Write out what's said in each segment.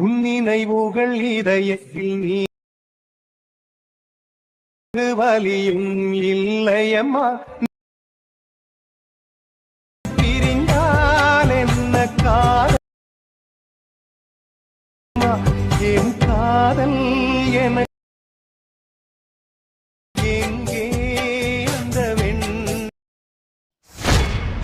உன் நினைவுகள் இதயத்தில் நீ வலியும் இல்லையம்மா பிரிந்தால் என்ன காதல் என் காதல் என எங்கே அந்த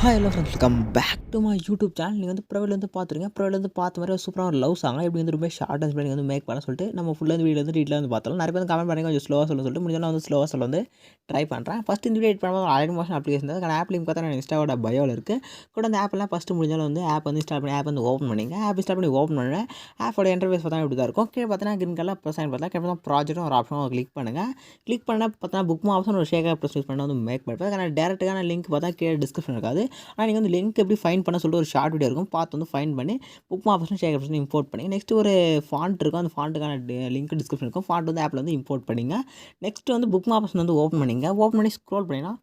hi hello friends, welcome back to my YouTube channel. நீங்கள் வந்து ப்ரொவைல் வந்து பார்த்துருங்க. ப்ரொவைல் வந்து பார்த்த மாதிரி சூப்பராக ஒரு லவ் சாங் எப்படி வந்து ரொம்ப ஷார்ட் அண்ட் வந்து மேக் பண்ண சொல்லிட்டு நம்ம ஃபுல்லாக வந்து வீடியோ வந்து டீட்டில் வந்து பார்த்தோம். நிறைய பேர் கமெண்ட் பண்ணி கொஞ்சம் ஸ்லோவாக சொல்லிட்டு முடிஞ்சாலும் வந்து ஸ்லோவாக சொல்ல வந்து ட்ரை பண்ணுறேன். ஃபஸ்ட் இந்த வீடியோ எடிட் பண்ணும்போது ஆயிரம் மோஷன் அப்ளிகேஷன் தான். அதுக்கான ஆப் லிங்க் பார்த்தா நான் இன்ஸ்டாவோட பயோவில் இருக்குது. கூட அந்த ஆப்லாம் ஃபஸ்ட்டு முடிஞ்சாலும் வந்து ஆப் வந்து இன்ஸ்டால் பண்ணி ஆப் வந்து ஓப்பன் பண்ணிங்க. ஆப் இன்ஸ்டால் பண்ணி ஓப்பன் பண்ணுறேன். ஆப்போட இன்டர்ஃபேஸ் பார்த்தா இப்படி தான் இருக்கும். கீழே பார்த்தீங்கன்னா கிரீன் கலர் ப்ளஸ் சைன் பார்த்தா கீழே ப்ராஜெக்ட்டும் ஒரு ஆப்ஷனும் கிளிக் பண்ணுங்கள். கிளிக் பண்ணால் பார்த்தா புக் ஆப்ஷன் ஒரு ஷேக்காக ப்ரெஸ் யூஸ் பண்ணால் வந்து மேக் பண்ணுறேன். அதுக்கான டேரெக்டான லிங்க் பார்த்தா கீழே டிஸ்கிரிப்ஷன் இருக்காது. ஆனால் நீங்கள் வந்து லிங்க் எப்படி ஃபைன் பண்ண சொல்லிட்டு ஒரு ஷார்ட் வீடியோ இருக்கும். பார்த்து வந்து ஃபைன் பண்ணி book option share option import பண்ணி நெக்ஸ்ட் ஒரு ஃபாண்ட் இருக்கும். அந்த ஃபாண்ட்டுக்கான லிங்க் டிஸ்கிரிப்ஷன் இருக்கும். ஃபாண்ட் வந்து ஆப்பில் வந்து இம்போர்ட் பண்ணிங்க. நெக்ஸ்ட் வந்து புக் ஆப்ஷன் வந்து ஓப்பன் பண்ணிங்க. ஓப்பன் பண்ணி ஸ்க்ரோல் பண்ணிங்கன்னா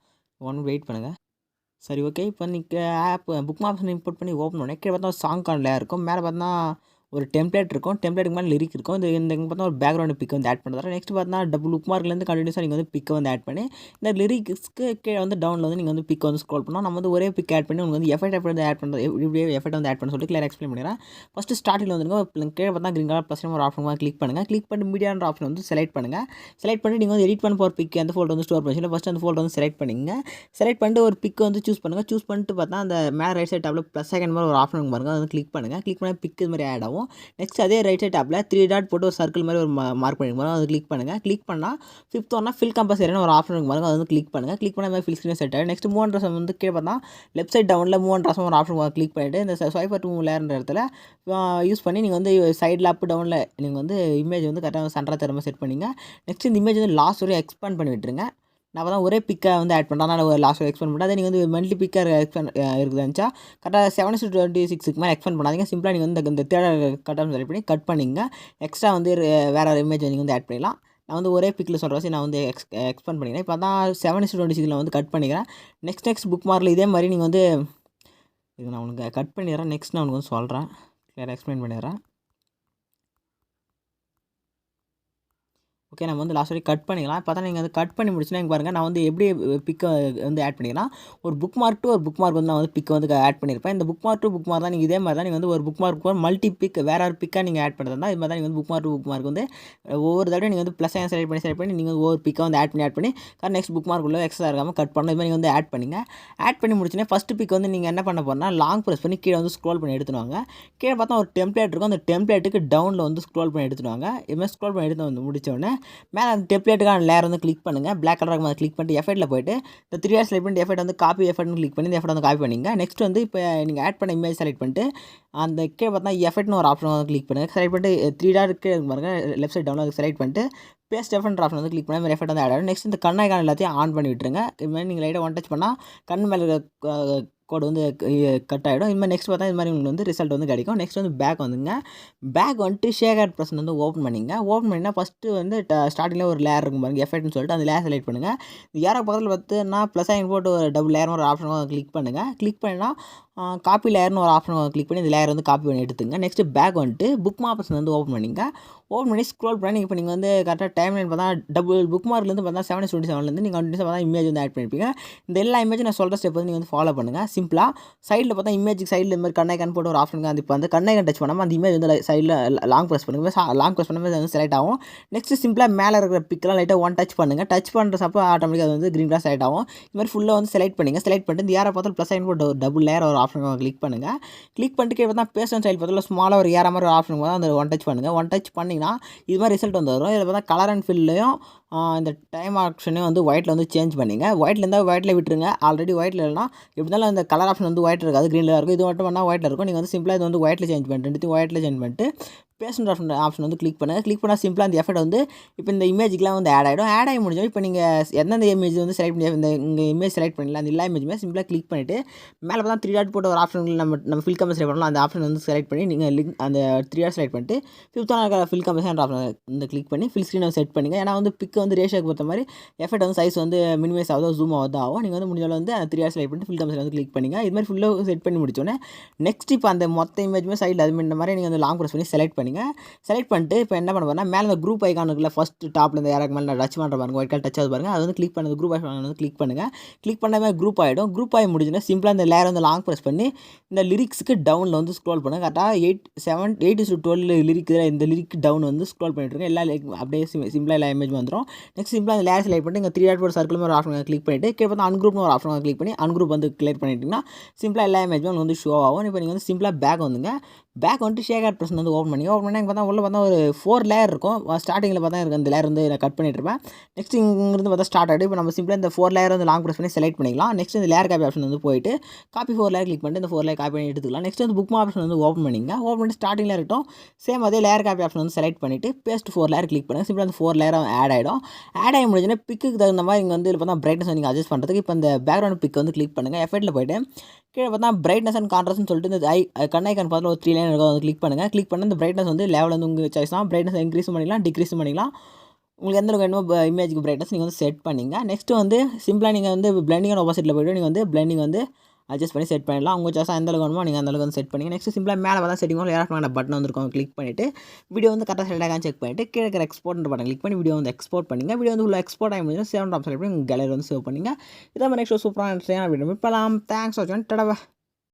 ஒன் வெயிட் பண்ணுங்கள். சரி, ஓகே. இப்போ நீங்கள் ஆப் புக் ஆப்ஷன் இம்போர்ட் பண்ணி ஓப்பன் பண்ணி கீழே பார்த்தா சாங் கார்டில் இருக்கும். மேலே பார்த்தா ஒரு டெம்ப்ளேட் இருக்கும். டெம்ப்ளேட்டுக்கு மேலே லிரிக் இருக்கும். இந்த பார்த்தா ஒரு பேக்ரவுண்ட் பிக் வந்து ஆட் பண்ணுறாரு. நெக்ஸ்ட் பார்த்தா டபுள் புக் மார்க்லேருந்து கண்டினியூஸாக நீங்கள் வந்து பிக்கை வந்து ஆட் பண்ணி இந்த லிரிக்ஸ்க்கு கீழே வந்து டவுனில் வந்து நீங்கள் வந்து பிக் வந்து ஸ்க்ரோல் பண்ணால் நம்ம வந்து ஒரே பிக் ஆட் பண்ணி உங்களுக்கு வந்து எஃபெக்ட் வந்து ஆட் பண்ணுறது இப்படியே எஃபெக்ட் வந்து ஆட் பண்ண சொல்லிட்டு கிளியர் எக்ஸ்பிளைன் பண்ணிடுறேன். ஃபஸ்ட்டு ஸ்டார்டிங்கில் வந்துருங்க. கீழே பார்த்தா கிரீன் கலர் ப்ளஸ் ஒரு ஆப்ஷன் கிளிக் பண்ணுங்கள். கிளிக் பண்ணி மீடியான்ற ஆப்ஷன் வந்து செலக்ட் பண்ணுங்கள். செலக்ட் பண்ணி நீங்கள் வந்து எடிட் பண்ண போகிற பிக் அந்த ஃபோல்டர் வந்து ஸ்டோர் பண்ணி ஃபஸ்ட்டு அந்த ஃபோல்டர் வந்து செலக்ட் பண்ணிங்க. செலக்ட் பண்ணிட்டு ஒரு பிக் வந்து சூஸ் பண்ணுங்கள். சூஸ் பண்ணிட்டு பார்த்தா அந்த மேலே ரைட் சைட் டாப்பில் ப்ளஸ் செகண்ட் மாதிரி ஒரு ஆப்ஷன் பாருங்கள். அதை வந்து கிளிக் பண்ணுங்கள். கிளிக் பண்ணி பிக் இது மாதிரி ஆட் ஆகும். நெக்ஸ்ட் அதே ரைட் சைட் டாப்பில் 3 டாட் போட்டு ஒரு சர்க்கிள் மாதிரி ஒரு மார்க் பண்ணிருக்கோம். அதை கிளிக் பண்ணுங்கள். கிளிக் பண்ணால் ஃபிஃப்த் ஒன்னா ஃபில் கம்பஸ் ஏரியான்னு ஒரு ஆப்ஷன் பாருங்கள். அதை வந்து கிளிக் பண்ணுங்கள். கிளிக் பண்ண மாதிரி ஃபில் ஸ்க்ரீன் செட் ஆகும். நெக்ஸ்ட் மூவ் ரசம் வந்து கீழே பார்த்தா லெஃப்ட் சைட் டவுனில் மூவ் ரசம் ஒரு ஆப்ஷன் கிளிக் பண்ணிவிட்டு இந்த ஸ்வைப்பர் டூ லேர்ன்ற இடத்துல யூஸ் பண்ணி நீங்கள் வந்து சைடில் அப் டவுனில் நீங்கள் வந்து இமேஜ் வந்து கரெக்டாக சென்டராக திறமை செட் பண்ணிங்க. நெக்ஸ்ட் இந்த இமேஜ் வந்து லாஸ்ட் வரையும் எக்ஸ்பேண்ட் பண்ணி விட்டுருங்க. நான் தான் ஒரே பிக்கை வந்து ஆட் பண்ணுறேன். அதனால் ஒரு லாஸ்ட் எக்ஸ்பெண்ட் பண்ணால் நீங்கள் வந்து மல்டி பிக்கர் எக்ஸ்பெண்ட் இருக்குதுச்சா கரெக்டாக 7:26 மேலே எக்ஸ்பெண்ட் பண்ணாதீங்க. சிம்பிளாக நீங்கள் வந்து இந்த தேர்ட் கட்டாக செலக்ட் பண்ணி கட் பண்ணிங்க. எக்ஸ்ட்ரா வந்து வேறு ஒரு இமேஜ் நீங்கள் வந்து ஆட் பண்ணிடலாம். நான் வந்து ஒரே பிக்கில் சொல்கிறேன். நான் வந்து எக்ஸ்பெண்ட் பண்ணிக்கிறேன். இப்போ தான் 7:26 வந்து கட் பண்ணிக்கிறேன். நெக்ஸ்ட் புக் மார்க்கில் இதே மாதிரி நீங்கள் வந்து இது நான் உனக்கு கட் பண்ணிடுறேன். நெக்ஸ்ட் நான் உனக்கு வந்து சொல்கிறேன். கிளியராக எக்ஸ்பிளைன் பண்ணிடுறேன். ஓகே, நம்ம வந்து லாஸ்ட் வரைக்கும் கட் பண்ணிக்கலாம். இப்போ தான் நீங்கள் வந்து கட் பண்ணி முடிச்சுன்னா இங்கே பாருங்கள். நான் வந்து எப்படி பிக்கை வந்து ஆட் பண்ணிக்கலாம். ஒரு புக் மார்க் டு ஒரு புக் மார்க் வந்து நான் வந்து பிக்கை வந்து ஆட் பண்ணியிருப்பேன். இந்த book mark to book mark தான் நீங்கள் இதே மாதிரி தான் நீங்கள் வந்து ஒரு புக் மார்க் மல்டி பிக் வேறு ஒரு பிக்காக நீங்கள் ஆட் பண்ணுறதா இது மாதிரி தான் நீங்கள் வந்து book mark to book mark வந்து ஒவ்வொரு தடவை நீங்கள் வந்து ப்ளஸ் செலக்ட் பண்ணி நீங்கள் வந்து ஒவ்வொரு பிக்கை வந்து ஆட் பண்ணி நெக்ஸ்ட் புக் மார்க் உள்ள எக்ஸ்ட்ரா இருக்காமல் கட் பண்ண இது மாதிரி நீங்கள் வந்து ஆட் பண்ணிங்க. ஆட் பண்ணி முடிச்சுன்னா ஃபஸ்ட்டு பிக் வந்து நீங்கள் என்ன பண்ண போகிறனா லாங் ப்ரெஸ் பண்ணி கீழே வந்து ஸ்க்ரோல் பண்ணி எடுத்துடுவாங்க. கீழே பார்த்தா ஒரு டெம்ப்ளேட் இருக்கும். அந்த டெம்ப்ளேட்டுக்கு டவுனில் வந்து ஸ்க்ரோல் பண்ணி எடுத்துடுவாங்க. இதுமாதிரி ஸ்க்ரோல் பண்ணி எடுத்து வந்து முடித்தோடனே மேலே அந்த டெம்ப்ளேட்டுக்கான லேயர் வந்து கிளிக் பண்ணுங்கள். பிளாக் கலராக வந்து கிளிக் பண்ணிட்டு எஃபெக்ட்டில் போய்ட்டு இந்த 3 டாட் செலக்ட் பண்ணிட்டு எஃபெக்ட் வந்து காப்பி எஃபெக்ட்னு கிளிக் பண்ணி இந்த எஃபெக்ட் வந்து காப்பி பண்ணிங்க. நெக்ஸ்ட் வந்து இப்போ நீங்கள் ஆட் பண்ண இமேஜ் செலக்ட் பண்ணிட்டு அந்த கீழே பார்த்தா எஃபெக்ட்னு ஒரு ஆப்ஷன் வந்து கிளிக் பண்ணுங்கள். செலக்ட் பண்ணிட்டு 3 டாட் பாருங்கள் லெஃப்ட் சைட் டவுனில் செலக்ட் பண்ணிட்டு பேஸ்ட் எஃபெக்ட் ஆப்ஷன் வந்து கிளிக் பண்ணி மாதிரி எஃபெக்ட் வந்து ஆட் ஆகும். நெக்ஸ்ட் இந்த கண்ணாய்க்கான எல்லாத்தையும் ஆன் பண்ணி விட்டுருங்க. இது மாதிரி நீங்கள் லைட்டாக ஒன் டச் பண்ணால் கண் மேலே கோடு வந்து கட் ஆகிடும். இது மாதிரி நெக்ஸ்ட் பார்த்தா இது மாதிரி உங்களுக்கு வந்து ரிசல்ட் வந்து கிடைக்கும். நெக்ஸ்ட் வந்து பேக் வந்துங்க. பேக் வந்துட்டு ஷேக் ஆட் ப்ரெஸ் வந்து ஓப்பன் பண்ணிங்க. ஓப்பன் பண்ணிங்கன்னா ஃபஸ்ட்டு வந்து ஸ்டார்டிங்கில் ஒரு லேயர் இருக்கும் பாருங்கள் எஃபெக்ட்னு சொல்லிட்டு அந்த லேயர் செலக்ட் பண்ணுங்கள். இந்த ஏரோ பக்கத்தில் பார்த்துன்னா ப்ளஸ் ஆகி போட்டு ஒரு டபுள் லேயர்னு ஒரு ஆப்ஷன் கிளிக் பண்ணுங்கள். கிளிக் பண்ணினா காப்பி லேயர்னு ஒரு ஆப்ஷன் கிளிக் பண்ணி இந்த லேயர் வந்து காப்பி பண்ணி எடுத்துங்க. நெக்ஸ்ட் பேக் வந்துட்டு புக் மார்க்ஸ் வந்து ஓப்பன் பண்ணிங்க. ஓப்பன் பண்ணி ஸ்க்ரோல் பண்ணி இப்போ நீங்கள் வந்து கரெக்டாக டைம் லைன் பார்த்தா டபுள் புக் மார்க்லேருந்து பார்த்தா 7:27 நீங்கள் கண்டினியூஸாக பார்த்தா இமேஜ் வந்து ஆட் பண்ணியிருப்பீங்க. இந்த எல்லா இமேஜும் நான் சொல்கிற ஸ்டெப் வந்து நீங்கள் வந்து ஃபாலோ பண்ணுங்கள். சிம்பிளாக சைடில் பார்த்தா இமேஜுக்கு சைடில் இந்த மாதிரி கண்ணை போட்டு ஒரு ஆப்ஷன் வந்து இப்போ வந்து கண்ணை டச் பண்ணாமல் அந்த இமேஜ் வந்து சைடில் லாங் ப்ரெஸ் பண்ணுங்கள். லாங் ப்ரெஸ் பண்ணாமல் வந்து செலக்ட் ஆகும். நெக்ஸ்ட் சிம்பிளாக மேலே இருக்கிற பிக்கெலாம் லைட்டாக ஒன் டச் பண்ணுங்கள். டச் பண்ணுறப்போ ஆட்டோமேட்டிக்காக அது வந்து க்ரீன் கிளாஸ் செலக்ட் ஆகும். இது மாதிரி ஃபுல்லாக வந்து செலக்ட் பண்ணிங்க. செலக்ட் பண்ணிட்டு இந்த யாரை பார்த்தாலும் ப்ளஸ் சைன் போட்டு ஒரு டபுள் லேயர் ஒரு ஆப்ஷன் கிளிக் பண்ணுங்கள். கிளிக் பண்ணிட்டு கீழே பார்த்தா பேஸ்ட் அண்ட் ஸ்டைல் பார்த்தாலும் ஸ்மாலாக ஒரு ஏற மாதிரி ஒரு ஆப்ஷன் வந்து அந்த ஒன் டச் பண்ணுங்கள். ஒன் டச் பண்ணிங்கன்னா இது மாதிரி ரிசல்ட் வந்து வரும். இதில் பார்த்தா கலர் அண்ட் ஃபில்லையும் இந்த டைம் ஆப்ஷனையும் வந்து ஒயிட்டில் வந்து சேஞ்ச் பண்ணிங்க. ஒயிட்டில் இருந்தால் ஒயிட்டில் விட்டுருங்க. ஆல்ரெடி ஒயிட்டில் இல்லைனா எப்படி இருந்தாலும் அந்த கலர் ஆப்ஷன் வந்து ஒயிட் இருக்காது, க்ரீனில் இருக்கும். இது மட்டும் பண்ணால் ஒயிட்டில் இருக்கும். நீங்கள் வந்து சிம்பிளாக இது வந்து ஒயிட்டில் சேஞ்ச் பண்ணிட்டு ஒயிட்டில் சேஞ்ச் பண்ணிட்டு பேஸ்ட் ஆப்ஷன் வந்து கிளிக் பண்ணுங்கள். கிளிக் பண்ணால் சிம்பிளாக அந்த எஃபெக்ட் வந்து இப்போ இந்த இமேஜுக்குலாம் வந்து ஆட் ஆகிடும். ஆட் ஆகி முடிஞ்சோம் இப்போ நீங்கள் எந்தெந்த இமேஜ் வந்து செலக்ட் பண்ணி இந்த இங்கே இமேஜ் செலக்ட் பண்ணல அந்த எல்லா இமேஜுமே சிம்பிளாக கிளிக் பண்ணிவிட்டு மேலே பார்த்தா 3 டாட் போட்டு ஒரு ஆப்ஷன் நம்ம ஃபில் கம்பஸ் செலக்ட் பண்ணலாம். அந்த ஆப்ஷன் வந்து செலக்ட் பண்ணி நீங்கள் லிங்க் அந்த 3 டாட் செலக்ட் பண்ணிட்டு 5th இருக்கிற ஃபில் கம்பஸ்ன்ற ஆப்ஷன் இந்த கிளிக் பண்ணி ஃபில் ஸ்க்ரீனை செட் பண்ணுங்க. ஏன்னா வந்து பிக் வந்து ரேஷியோக்கு பொறுத்த மாதிரி எஃபெக்ட் வந்து சைஸ் வந்து மினிமைஸ் ஆகுதோ ஜூம் ஆகுதோ ஆகும். நீங்கள் வந்து முடிஞ்சாலும் வந்து அந்த 3 டாட் செலக்ட் பண்ணிட்டு ஃபில் கம்பஸ் வந்து கிளிக் பண்ணிங்க. இது மாதிரி ஃபுல்லாக செட் பண்ணி முடிச்சோன்னே நெக்ஸ்ட் இப்போ அந்த மொத்த இமேஜுமே சைடில் அது இந்த மாதிரி நீங்கள் வந்து லாங் ப்ரெஸ் பண்ணி செலக்ட் பண்ணிங்க. செலக்ட் பண்ணிட்டு இப்போ என்ன பண்ண போறேன்னா மேலே அந்த குரூப் ஐக்கான் இருக்குல்ல ஃபஸ்ட் டாப்பில் இந்த யாருக்கு மேலே டச் பண்ணுற பாருங்க ஒயிட் கலர் டச் ஆகுது பாருங்க அது வந்து கிளிக் பண்ணது குரூப் ஐக்கான் வந்து கிளிக் பண்ணுங்கள். கிளிக் பண்ணாமல் குரூப் ஆகிடும். குரூப் ஆகி முடிஞ்சுன்னா சிம்பிளாக இந்த லேயர் வந்து லாங் ப்ரெஸ் பண்ணி இந்த லிரிக்ஸுக்கு டவுனில் வந்து ஸ்க்ரோல் பண்ணுங்கள். கரெக்டாக 8:12 லிரிக் இந்த லிரிக் டவுன் வந்து ஸ்க்ரோல் பண்ணிட்டுருங்க. எல்லா அப்படியே சிம்பிளாக எல்லா இமேஜ் வந்துடும். நெக்ஸ்ட் சிம்பிளாக அந்த லேயர் செலக்ட் பண்ணிட்டு இங்கே 3 டாட் ஒரு சர்க்கிள் ஒரு ஆப்ஷன் கிளிக் பண்ணிவிட்டு கீழே பார்த்தா அன்குரூப்னு ஒரு ஆப்ஷன் கிளிக் பண்ணி அன்குரூப் வந்து கிளியர் பண்ணிட்டீங்கன்னா சிம்பிளாக எல்லா இமேஜும் வந்து ஷோ ஆகும். இப்போ நீங்கள் வந்து சிம்பிளாக பேக் வந்துங்க. பேக் வந்துட்டு ஷேக் ஆட் ப்ரெஸ் வந்து ஓப்பன் பண்ணி பார்த்தா உள்ள பார்த்தா ஒரு 4 லேயர் இருக்கும். ஸ்டார்டிங்கில் பார்த்தா எனக்கு அந்த லேயர் வந்து நான் கட் பண்ணிட்டு இருப்பேன். நெக்ஸ்ட் இங்கிருந்து பார்த்தா ஸ்டார்ட் ஆகிடும். இப்போ நம்ம சிம்பிளாக இந்த 4 லேயர் வந்து லாங் ப்ரெஸ் பண்ணி செலக்ட் பண்ணிக்கலாம். நெக்ஸ்ட் இந்த லேயர் காப்பி ஆப்ஷன் வந்து போயிட்டு காப்பி 4 லேயர் கிளிக் பண்ணிட்டு இந்த 4 லேயர் காப்பி பண்ணி எடுத்துக்கலாம். நெக்ஸ்ட் வந்து புக் ஆப்ஷன் வந்து ஓப்பன் பண்ணிங்க. ஓப்பன் பண்ணி ஸ்டார்டிங்கில் இருக்கட்டும் சேம் அதே லேயர் காப்பி ஆப்ஷன் வந்து செலக்ட் பண்ணிவிட்டு பேஸ்ட் 4 லேயர் கிளிக் பண்ணுங்கள். சிம்பிளாக அந்த 4 லேயர் ஆட் ஆகிடும். ஆட் ஆகி முடிஞ்சுன்னா பிக்கு தகுந்த மாதிரி இங்கே வந்து பார்த்தா பிரைட்னஸ் நீங்கள் அட்ஜஸ்ட் பண்ணுறதுக்கு இப்போ இந்த பேக்ரவுண்ட் பிக் வந்து கிளிக் பண்ணுங்கள். எஃபெக்ட்டில் போய்ட்டு கீழே பார்த்தா பிரைட்னஸ் அண்ட் கான்ட்ராஸ்ட்னு சொல்லிட்டு இந்த கண்ணைக்கான் பார்த்து ஒரு 3 லைன் இருக்கும் வந்து கிளிக் பண்ணுங்கள். கிளிக் பண்ணி இந்த பிரைட்னஸ் வந்து லெவல் வந்து உங்கள் சாய்ஸ் தான். பிரைட்னஸ் இன்க்ரீஸ் பண்ணிக்கலாம் டிக்ரீஸும் பண்ணிக்கலாம். உங்களுக்கு எந்த அளவுக்கு வேணுமோ இமேஜுக்கு பிரைட்னஸ் நீங்கள் வந்து செட் பண்ணிங்க. நெக்ஸ்ட்டு வந்து சிம்பிளாக நீங்கள் வந்து பிளெண்டிங் அண்ட் ஆப்போசிட்டில் போய்ட்டு நீங்கள் வந்து பிளெண்டிங் வந்து அட்ஜஸ்ட் பண்ணி செட் பண்ணிடலாம். உங்கள் சாய்ஸ் எந்த அளவுக்கு வேணுமோ நீங்கள் அந்த அளவுக்கு வந்து செட் பண்ணிங்க. நெக்ஸ்ட் சிம்பிளாக மேலே பார்த்தா செட்டிங் ஏராளமான பட்டன் வந்துருக்கும் கிளிக் பண்ணிவிட்டு வீடியோ வந்து கரெக்டாக செலக்ட் ஆகான்னு செக் பண்ணிவிட்டு கீழே இருக்கிற எக்ஸ்போர்ட் பட்டன் கிளிக் பண்ணி வீடியோ வந்து எக்ஸ்போர்ட் பண்ணிங்க. வீடியோ வந்து உள்ள எக்ஸ்போர்ட் ஆகி முடிஞ்சு 7 டாப் செலக்ட் பண்ணி உங்கள் கேலரி வந்து சேவ் பண்ணிங்க. இதை மாதிரி நெக்ஸ்ட் சூப்பரான வீடியோ மீட் பண்ணலாம். தேங்க்ஸ் ஃபார் வாட்சிங். டடா.